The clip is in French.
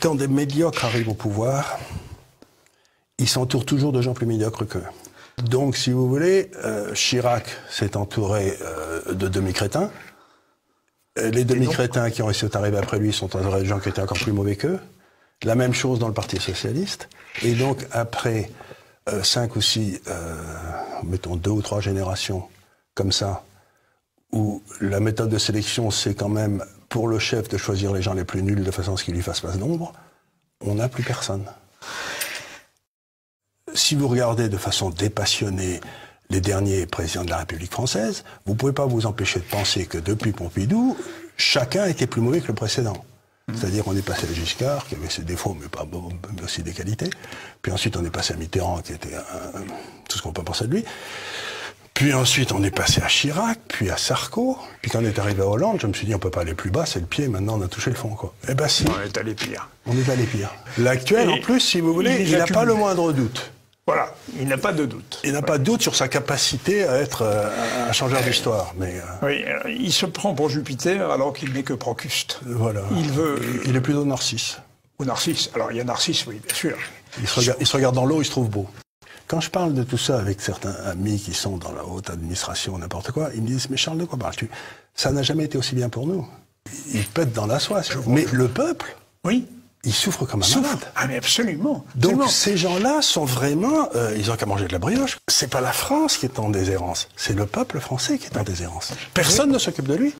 quand des médiocres arrivent au pouvoir, ils s'entourent toujours de gens plus médiocres qu'eux. Donc, si vous voulez, Chirac s'est entouré de demi-crétins. Les demi-crétins qui ont réussi à arriver après lui sont entourés de gens qui étaient encore plus mauvais qu'eux. La même chose dans le Parti socialiste. Et donc, après 5 ou 6, mettons 2 ou 3 générations comme ça, où la méthode de sélection, c'est quand même pour le chef de choisir les gens les plus nuls de façon à ce qu'il lui fasse place d'ombre, on n'a plus personne. Si vous regardez de façon dépassionnée les derniers présidents de la République française, vous ne pouvez pas vous empêcher de penser que depuis Pompidou, chacun était plus mauvais que le précédent. C'est-à-dire on est passé à Giscard, qui avait ses défauts, mais pas mais aussi des qualités. Puis ensuite on est passé à Mitterrand, qui était tout ce qu'on peut penser de lui. Puis ensuite, on est passé à Chirac, puis à Sarko. Puis quand on est arrivé à Hollande, je me suis dit, on peut pas aller plus bas, c'est le pied, maintenant on a touché le fond, quoi. Eh ben si. On est allé pire. On est allé pire. L'actuel, en plus, si vous voulez, il n'a pas le moindre doute. Voilà, il n'a pas de doute. Il n'a pas de doute sur sa capacité à être un changeur d'histoire, mais... Oui, il se prend pour Jupiter alors qu'il n'est que Procuste. Voilà. Il est plutôt Narcisse. Ou Narcisse. Alors il y a Narcisse, oui, bien sûr. Il se regarde dans l'eau, il se trouve beau. Quand je parle de tout ça avec certains amis qui sont dans la haute administration, n'importe quoi, ils me disent « Mais Charles, de quoi parles-tu » Ça n'a jamais été aussi bien pour nous. Ils pètent dans la soie. Mais le peuple, oui, il souffre comme un malade. Ah mais absolument. Donc ces gens-là sont vraiment... ils ont qu'à manger de la brioche. C'est pas la France qui est en déshérence, c'est le peuple français qui est en déshérence. Personne ne s'occupe de lui.